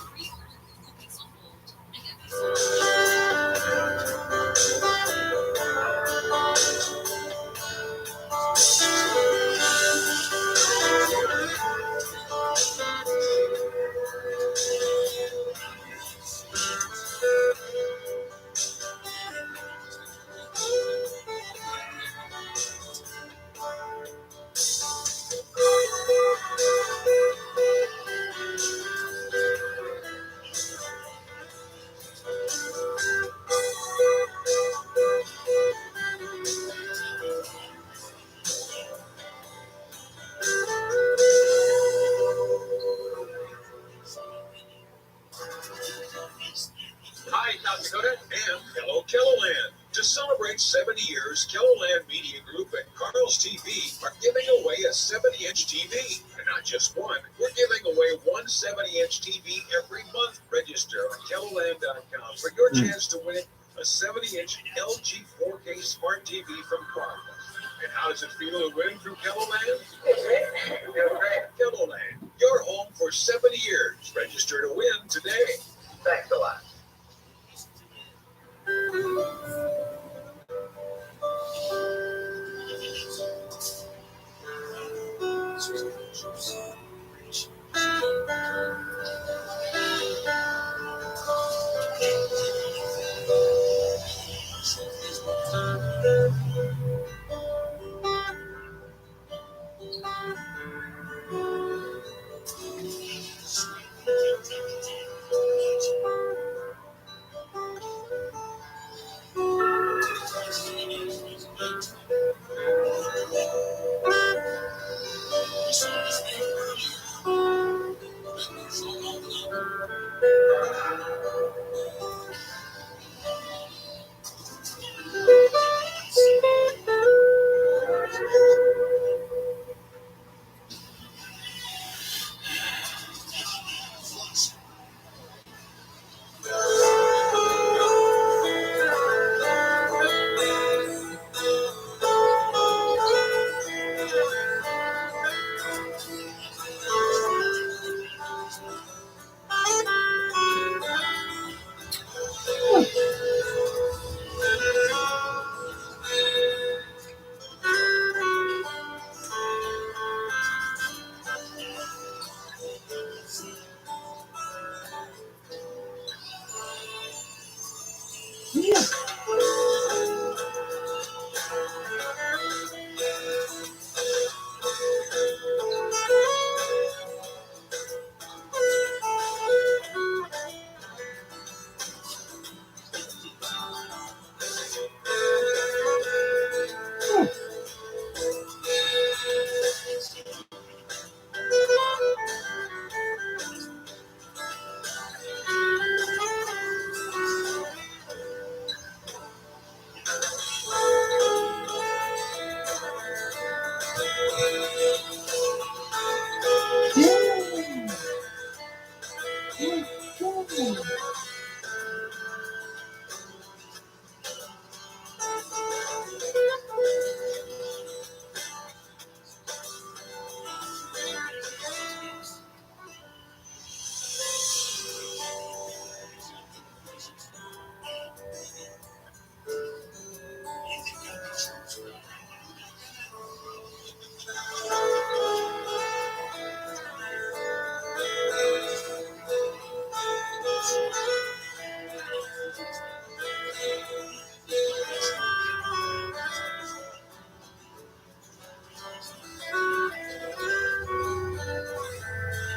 Hi, South Dakota, and hello, KELOLAND. To celebrate 70 years, KELOLAND Media Group and Carl's TV are giving away a 70-inch TV. And not just one, we're giving away one 70-inch TV every month. Register on KELOLAND.com for your chance to win a 70-inch LG 4K Smart TV from Carl. And how does it feel to win through KELOLAND? KELOLAND, your home for 70 years. Register to win today. Thanks a lot.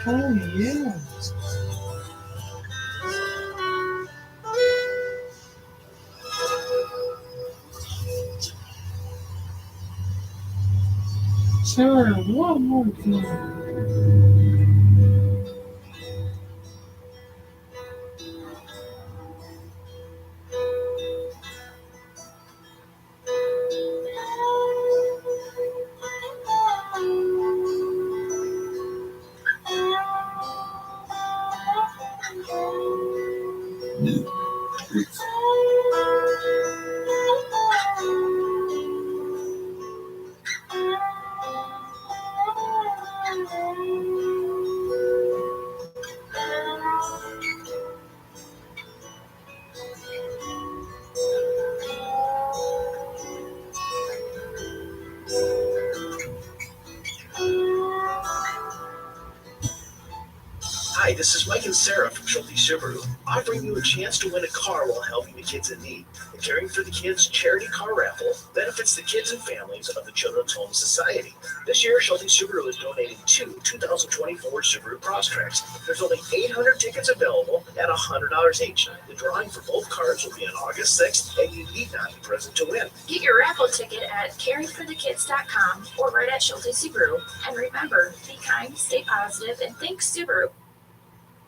Oh, yeah. Sure, one more thing. this is Mike and Sarah from Schulte Subaru, offering you a chance to win a car while helping the kids in need. The Caring for the Kids charity car raffle benefits the kids and families of the Children's Home Society. This year, Schulte Subaru is donating 2 2024 Subaru Crosstreks. There's only 800 tickets available at $100 each. The drawing for both cars will be on August 6th, and you need not be present to win. Get your raffle ticket at caringforthekids.com or right at Schulte Subaru. And remember, be kind, stay positive, and think Subaru.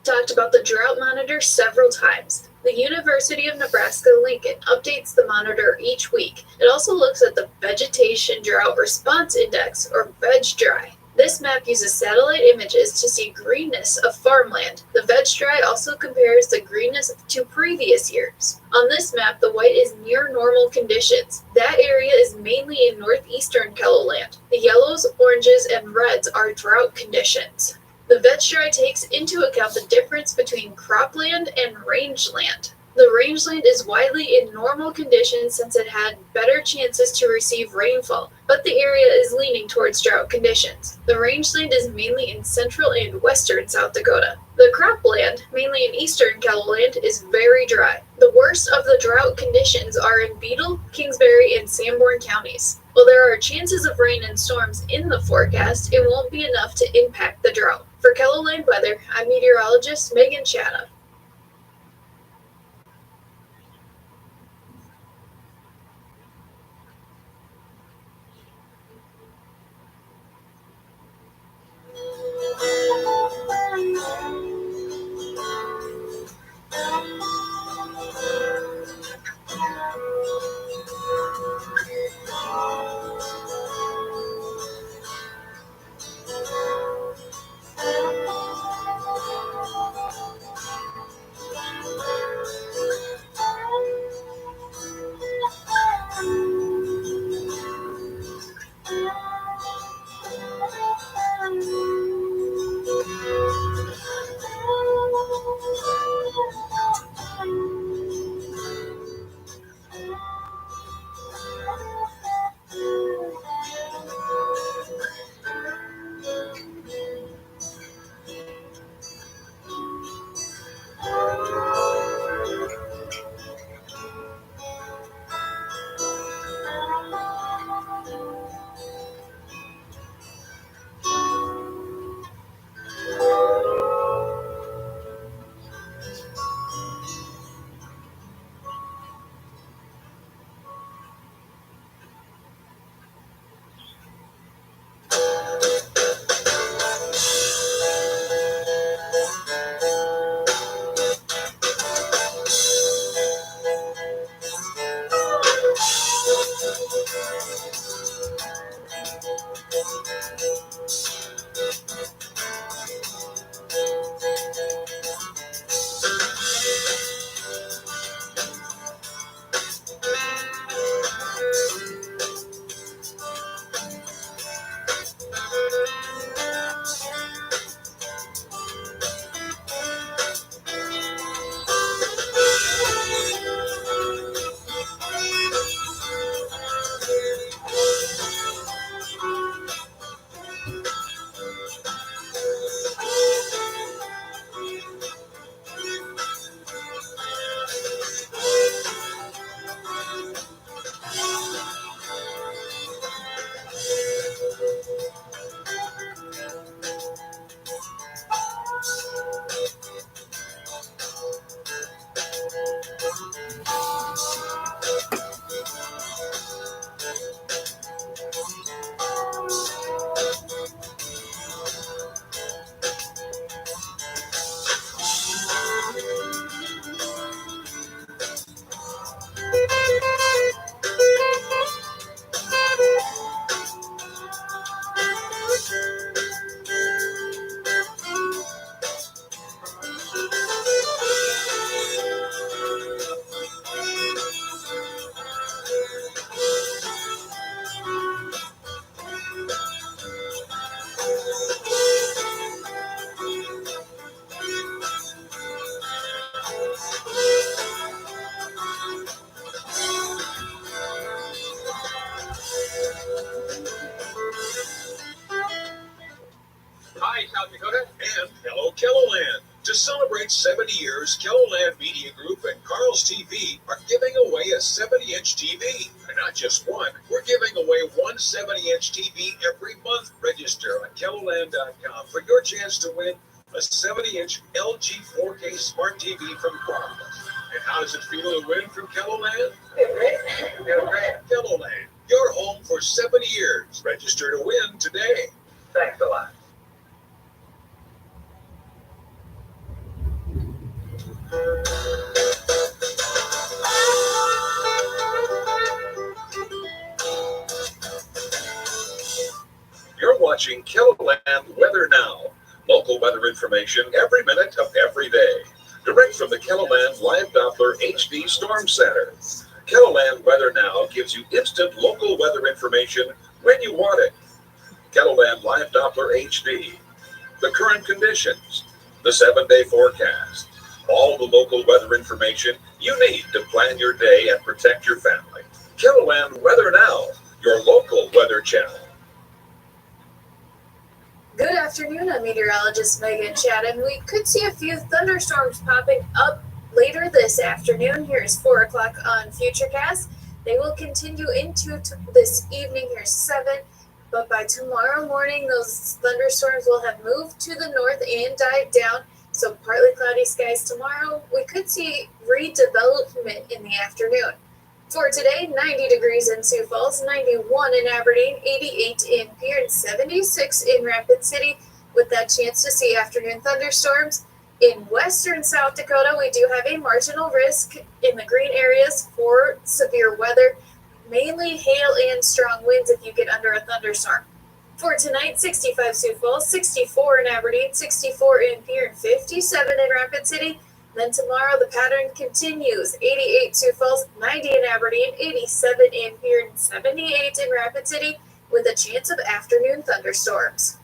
Talked about the drought monitor several times. The University of Nebraska-Lincoln updates the monitor each week. It also looks at the Vegetation Drought Response Index, or VegDry. This map uses satellite images to see greenness of farmland. The VegDry also compares the greenness to previous years. On this map, the white is near normal conditions. That area is mainly in northeastern KELOLAND. The yellows, oranges, and reds are drought conditions. The VegDry takes into account the difference between cropland and rangeland. The rangeland is widely in normal conditions since it had better chances to receive rainfall, but the area is leaning towards drought conditions. The rangeland is mainly in central and western South Dakota. The cropland, mainly in eastern KELOLAND, is very dry. The worst of the drought conditions are in Beetle, Kingsbury, and Sanborn counties. While there are chances of rain and storms in the forecast, it won't be enough to impact the drought. For KELOLAND Weather, I'm meteorologist Megan Chatta. Hi, South Dakota, and hello, KELOLAND. To celebrate 70 years, KELOLAND Media Group and Carl's TV are giving away a 70-inch TV. And not just one, we're giving away one 70-inch TV every month. Register on KELOLAND.com for your chance to win a 70-inch LG 4K Smart TV from Carl. And how does it feel to win from KELOLAND? Feel great. KELOLAND, your home for 70 years. Register to win today. Thanks a lot. You're watching KELOLAND Weather Now. Local weather information every minute of every day. Direct from the KELOLAND Live Doppler HD Storm Center. KELOLAND Weather Now gives you instant local weather information when you want it. KELOLAND Live Doppler HD. The current conditions. The 7-day forecast. All the local weather information you need to plan your day and protect your family. KELOLAND Weather Now, your local weather channel. Good afternoon, I'm meteorologist Megan Chatham. We could see a few thunderstorms popping up later this afternoon. Here's 4 o'clock on Futurecast. They will continue into this evening. Here's 7. But by tomorrow morning, those thunderstorms will have moved to the north and died down. So partly cloudy skies tomorrow. We could see redevelopment in the afternoon. For today, 90 degrees in Sioux Falls, 91 in Aberdeen, 88 in Pierre, and 76 in Rapid City, with that chance to see afternoon thunderstorms. In western South Dakota, we do have a marginal risk in the green areas for severe weather, mainly hail and strong winds if you get under a thunderstorm. For tonight, 65 Sioux Falls, 64 in Aberdeen, 64 in Pierre, and 57 in Rapid City. Then tomorrow, the pattern continues. 88 Sioux Falls, 90 in Aberdeen, 87 in Pierre, and 78 in Rapid City, with a chance of afternoon thunderstorms.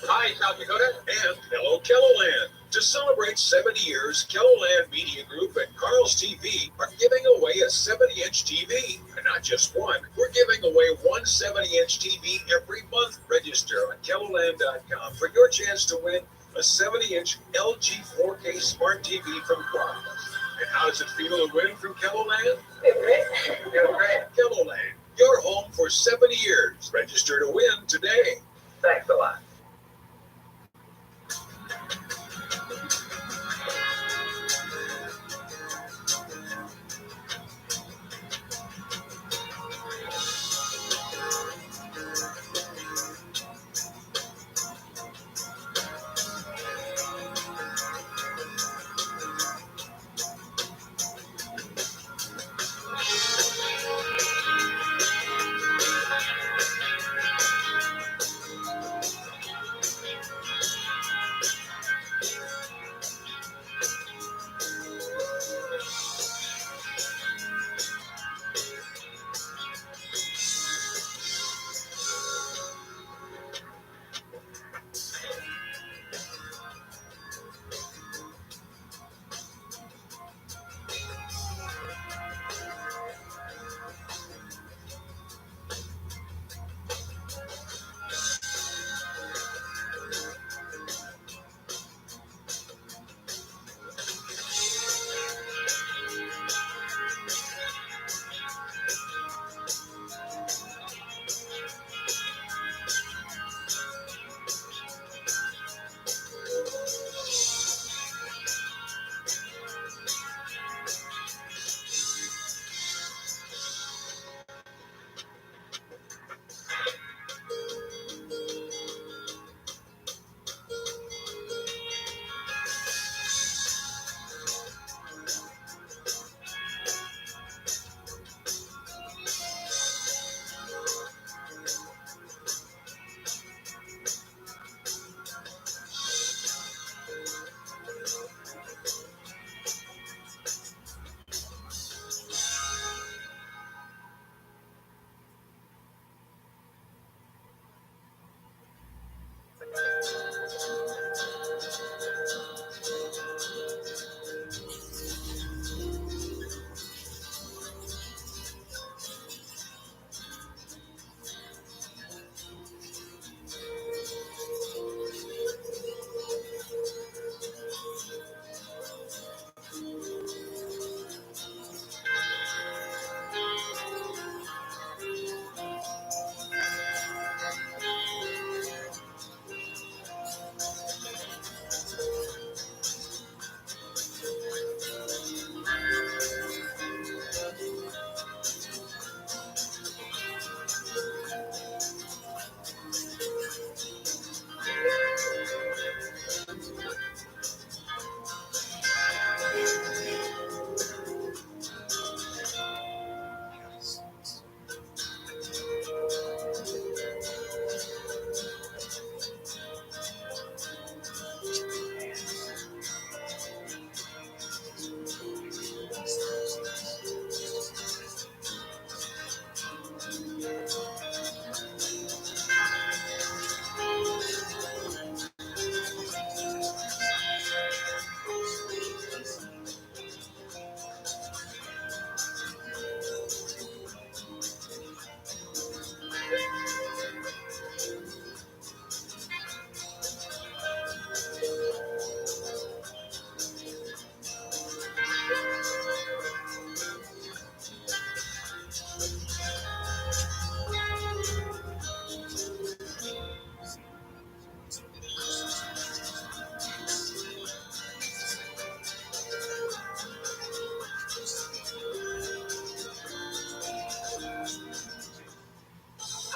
Hi, South Dakota, and hello, KELOLAND. To celebrate 70 years, KELOLAND Media Group and Carl's TV are giving away a 70-inch TV. And not just one, we're giving away one 70-inch TV every month. Register on KELOLAND.com for your chance to win a 70-inch LG 4K Smart TV from Carl. And how does it feel to win from KELOLAND? Feel great. KELOLAND, your home for 70 years. Register to win today. Thanks a lot.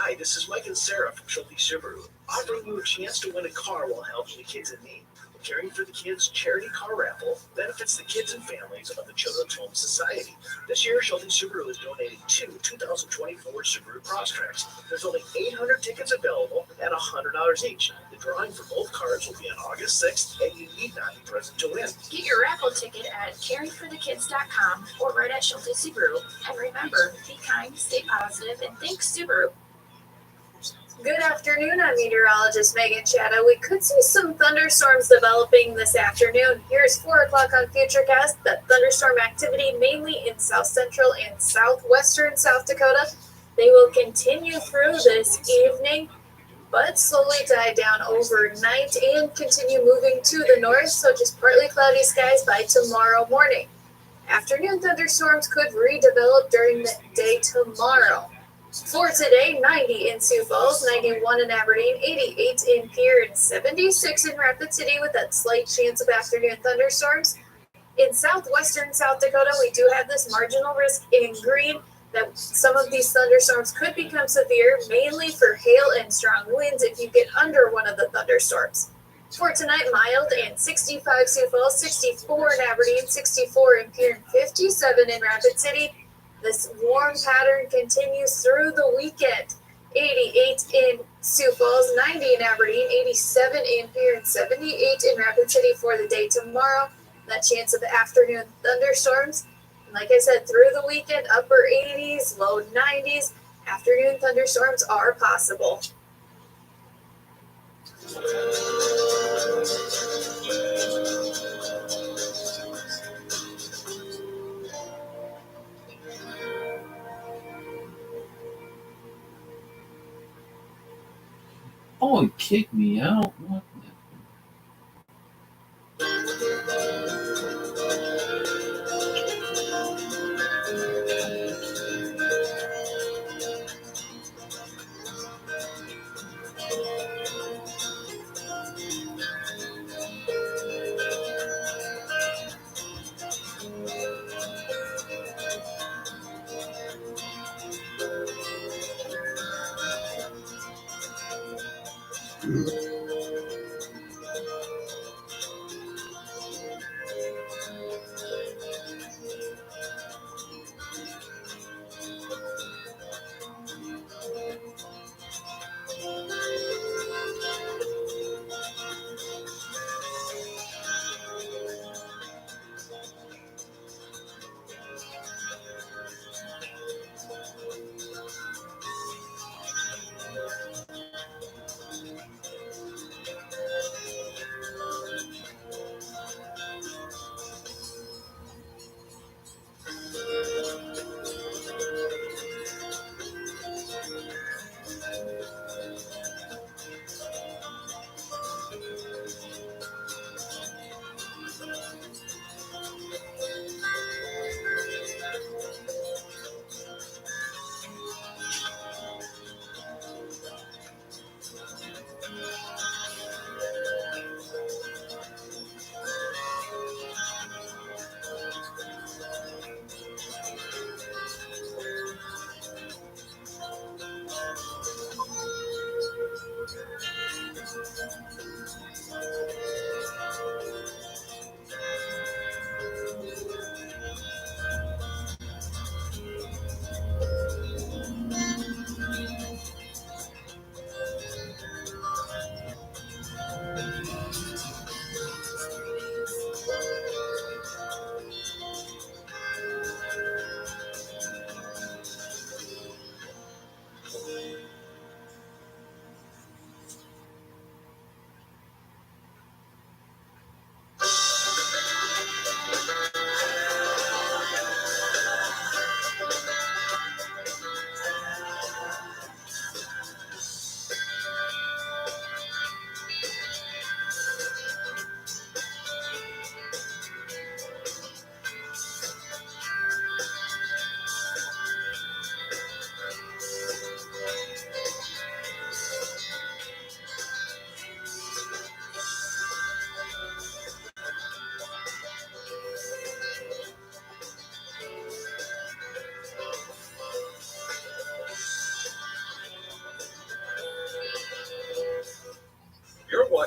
Hi, this is Mike and Sarah from Schulte Subaru, offering you a chance to win a car while helping the kids in need. The Caring for the Kids charity car raffle benefits the kids and families of the Children's Home Society. This year, Schulte Subaru is donating 2 2024 Subaru Crosstreks. There's only 800 tickets available at $100 each. The drawing for both cars will be on August 6th, and you need not be present to win. Get your raffle ticket at caringforthekids.com or right at Schulte Subaru. And remember, be kind, stay positive, and think Subaru. Good afternoon, I'm meteorologist Megan Chatta. We could see some thunderstorms developing this afternoon. Here's 4 o'clock on Futurecast. The thunderstorm activity mainly in south central and southwestern South Dakota. They will continue through this evening, but slowly die down overnight and continue moving to the north, so just partly cloudy skies by tomorrow morning. Afternoon thunderstorms could redevelop during the day tomorrow. For today, 90 in Sioux Falls, 91 in Aberdeen, 88 in Pierre, and 76 in Rapid City with that slight chance of afternoon thunderstorms. In southwestern South Dakota, we do have this marginal risk in green that some of these thunderstorms could become severe, mainly for hail and strong winds if you get under one of the thunderstorms. For tonight, mild and 65 Sioux Falls, 64 in Aberdeen, 64 in Pierre, and 57 in Rapid City. This warm pattern continues through the weekend. 88 in Sioux Falls, 90 in Aberdeen, 87 in Pierre, and 78 in Rapid City for the day tomorrow. That chance of afternoon thunderstorms. And like I said, through the weekend, upper 80s, low 90s, afternoon thunderstorms are possible. Oh, it kicked me out. What?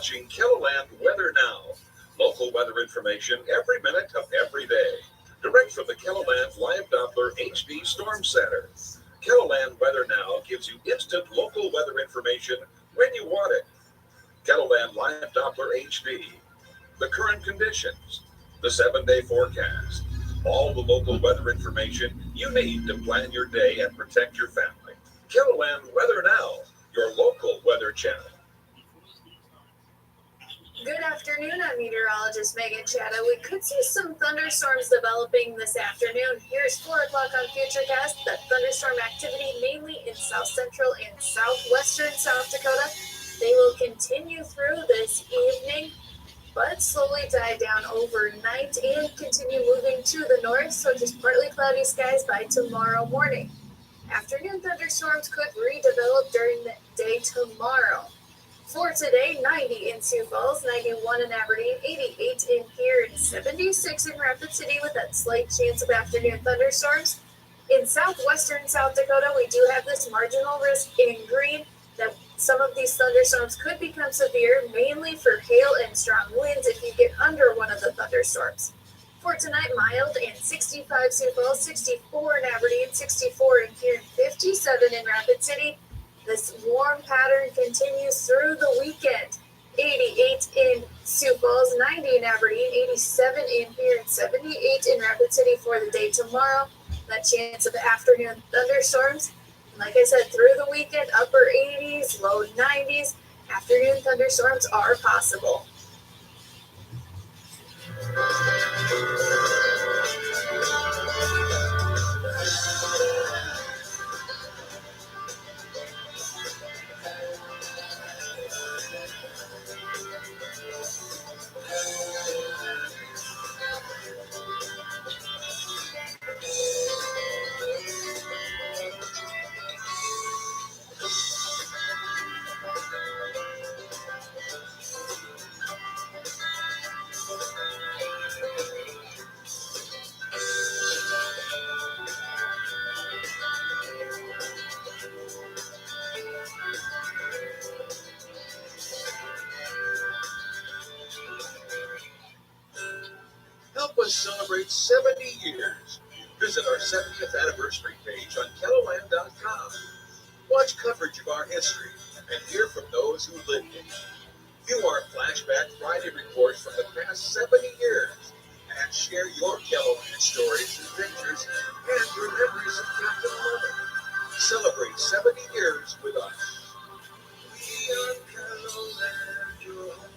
watching KELOLAND Weather Now. Local weather information every minute of every day. Direct from the KELOLAND Live Doppler HD Storm Center. KELOLAND Weather Now gives you instant local weather information when you want it. KELOLAND Live Doppler HD. The current conditions. The 7-day forecast. All the local weather information you need to plan your day and protect your family. KELOLAND Weather Now, your local weather channel. Good afternoon, I'm meteorologist Megan Chatta. We could see some thunderstorms developing this afternoon. Here's 4 o'clock on Futurecast. The thunderstorm activity mainly in south central and southwestern South Dakota. They will continue through this evening, but slowly die down overnight and continue moving to the north, so just partly cloudy skies by tomorrow morning. Afternoon thunderstorms could redevelop during the day tomorrow. For today, 90 in Sioux Falls, 91 in Aberdeen, 88 in here, and 76 in Rapid City with that slight chance of afternoon thunderstorms. In southwestern South Dakota, we do have this marginal risk in green that some of these thunderstorms could become severe, mainly for hail and strong winds if you get under one of the thunderstorms. For tonight, mild and 65 Sioux Falls, 64 in Aberdeen, 64 in here, and 57 in Rapid City. This warm pattern continues through the weekend. 88 in Sioux Falls, 90 in Aberdeen, 87 in here, and 78 in Rapid City for the day tomorrow. That chance of afternoon thunderstorms. Like I said, through the weekend, upper 80s, low 90s, afternoon thunderstorms are possible. Help us celebrate 70 years. Visit our 70th anniversary page on KELOLAND.com. Watch coverage of our history and hear from those who lived it. View our Flashback Friday reports from the past 70 years and share your KELOLAND stories and pictures and your memories of Captain Marvel. Celebrate 70 years with us. We are KELOLAND, your home.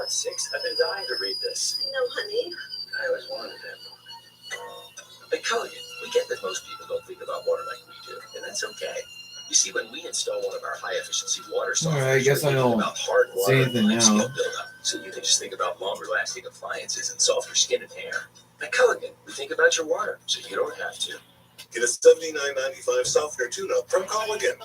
Part 6. I've been dying to read this. No, honey. I always wanted that book. At Culligan, we get that most people don't think about water like we do, and that's okay. You see, when we install one of our high-efficiency water softeners, Alright, I guess we're I thinking don't about hard see water anything and now. skill buildup. So you can just think about longer-lasting appliances and softer skin and hair. At Culligan, we think about your water, so you don't have to. Get a $79.95 softener tune-up from Culligan.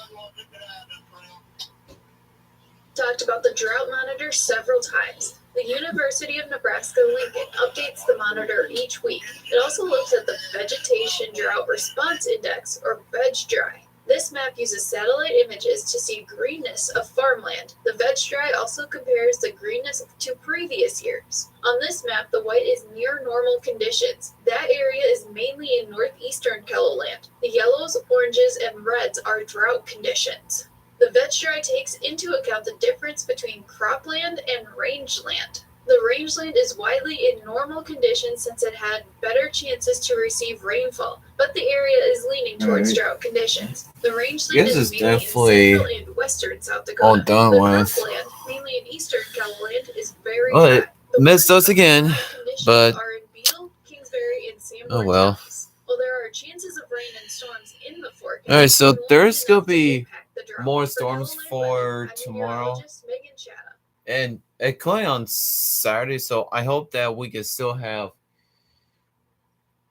Talked about the drought monitor several times. The University of Nebraska-Lincoln updates the monitor each week. It also looks at the Vegetation Drought Response Index, or VEGDRI. This map uses satellite images to see greenness of farmland. The VEGDRI also compares the greenness to previous years. On this map, the white is near normal conditions. That area is mainly in northeastern KELOLAND. The yellows, oranges, and reds are drought conditions. The VEGDRI takes into account the difference between cropland and rangeland. The rangeland is widely in normal conditions since it had better chances to receive rainfall, but the area is leaning towards drought conditions. The rangeland This is is mainly in definitely central and western South Dakota. all done The with. cropland, mainly in eastern KELOLAND, is very Well, dry. it missed us again, but Are in Beetle, Kingsbury, and Sanborn oh well. counties. While there are chances of rain and storms in the forecast, Alright, so they won't there's be gonna enough to be impact the drought. more For storms KELOLAND for weather, I'm tomorrow. meteorologist Megan Chatham. And it coming on Saturday, so I hope that we can still have.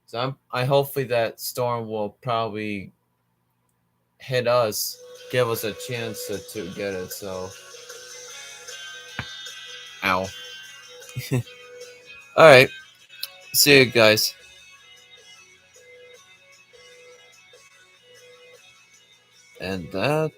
So I hopefully that storm will probably hit us, give us a chance to get it. So, ow. All right, see you guys. And that.